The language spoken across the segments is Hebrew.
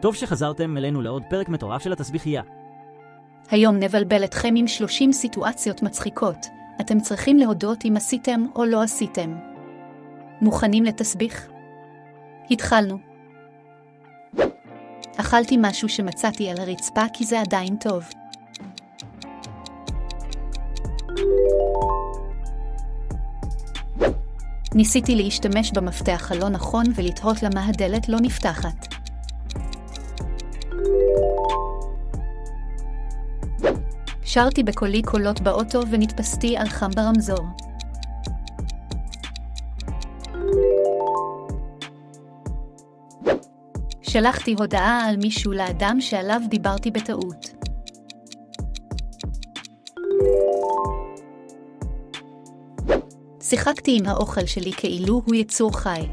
טוב שחזרתם אלינו לעוד פרק מטורף של התסביכייה. היום נבלבל אתכם עם 30 סיטואציות מצחיקות. אתם צריכים להודות אם עשיתם או לא עשיתם. מוכנים לתסביך? התחלנו. אכלתי משהו שמצאתי על הרצפה כי זה עדיין טוב. ניסיתי להשתמש במפתח הלא נכון ולתהות למה הדלת לא נפתחת. שרתי בקולי קולות באוטו ונתפסתי על חם ברמזור. שלחתי הודעה על מישהו לאדם שעליו דיברתי בטעות. שיחקתי עם האוכל שלי כאילו הוא יצור חי.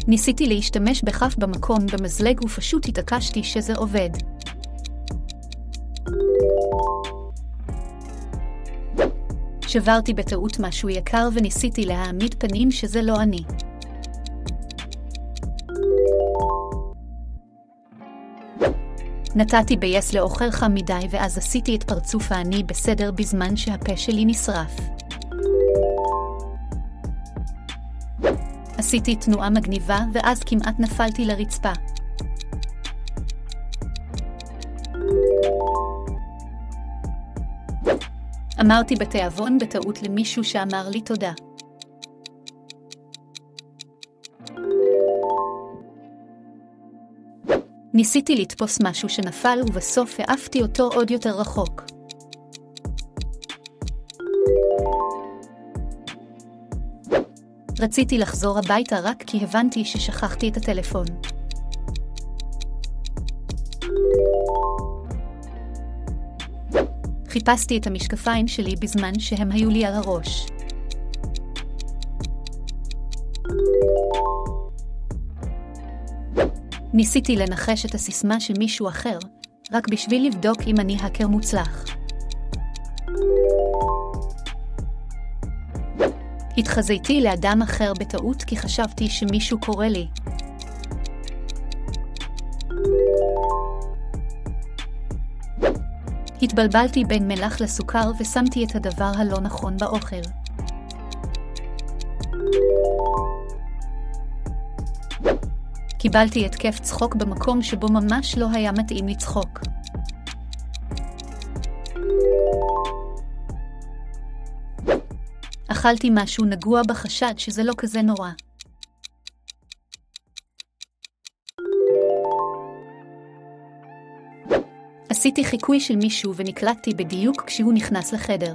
ניסיתי להשתמש בכף במקום במזלג ופשוט התעקשתי שזה עובד. שברתי בטעות משהו יקר וניסיתי להעמיד פנים שזה לא אני. נתתי ביס לאוכל חם מדי ואז עשיתי את פרצוף העני בסדר בזמן שהפה שלי נשרף. עשיתי תנועה מגניבה ואז כמעט נפלתי לרצפה. אמרתי בתיאבון בטעות למישהו שאמר לי תודה. ניסיתי לתפוס משהו שנפל ובסוף העפתי אותו עוד יותר רחוק. רציתי לחזור הביתה רק כי הבנתי ששכחתי את הטלפון. חיפשתי את המשקפיים שלי בזמן שהם היו לי על הראש. ניסיתי לנחש את הסיסמה של מישהו אחר, רק בשביל לבדוק אם אני האקר מוצלח. התחזיתי לאדם אחר בטעות כי חשבתי שמישהו קורא לי. התבלבלתי בין מלח לסוכר ושמתי את הדבר הלא נכון באוכל. קיבלתי התקף צחוק במקום שבו ממש לא היה מתאים לצחוק. אכלתי משהו נגוע בחשד שזה לא כזה נורא. עשיתי חיקוי של מישהו ונקלטתי בדיוק כשהוא נכנס לחדר.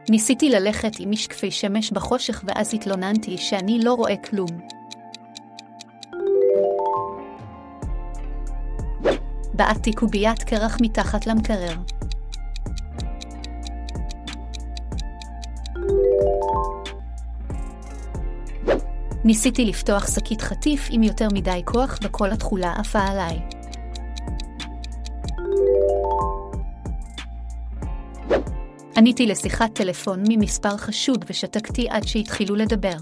ניסיתי ללכת עם משקפי שמש בחושך ואז התלוננתי שאני לא רואה כלום. בעטתי קוביית קרח מתחת למקרר. ניסיתי לפתוח שקית חטיף עם יותר מדי כוח וכל התכולה עפה עליי. עניתי לשיחת טלפון ממספר חשוד ושתקתי עד שהתחילו לדבר.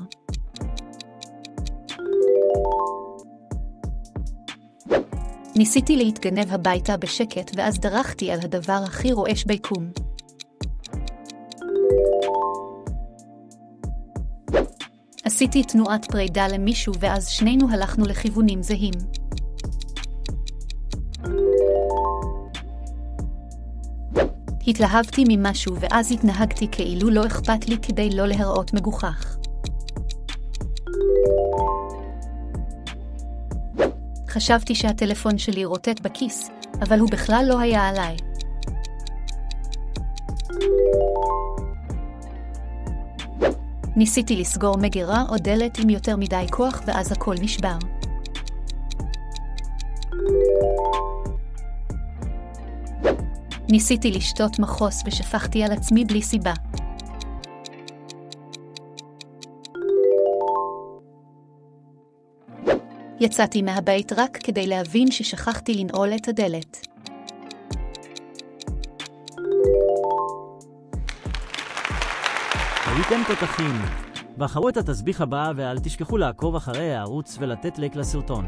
ניסיתי להתגנב הביתה בשקט ואז דרכתי על הדבר הכי רועש ביקום. עשיתי תנועת פרידה למישהו ואז שנינו הלכנו לכיוונים זהים. התלהבתי ממשהו ואז התנהגתי כאילו לא אכפת לי כדי לא להראות מגוחך. חשבתי שהטלפון שלי רוטט בכיס, אבל הוא בכלל לא היה עליי. ניסיתי לסגור מגירה או דלת עם יותר מדי כוח ואז הכל נשבר. ניסיתי לשתות מחוס ושפכתי על עצמי בלי סיבה. יצאתי מהבית רק כדי להבין ששכחתי לנעול את הדלת. הייתם תותחים. בחרו את התסביך הבא ואל תשכחו לעקוב אחרי הערוץ ולתת לייק לסרטון.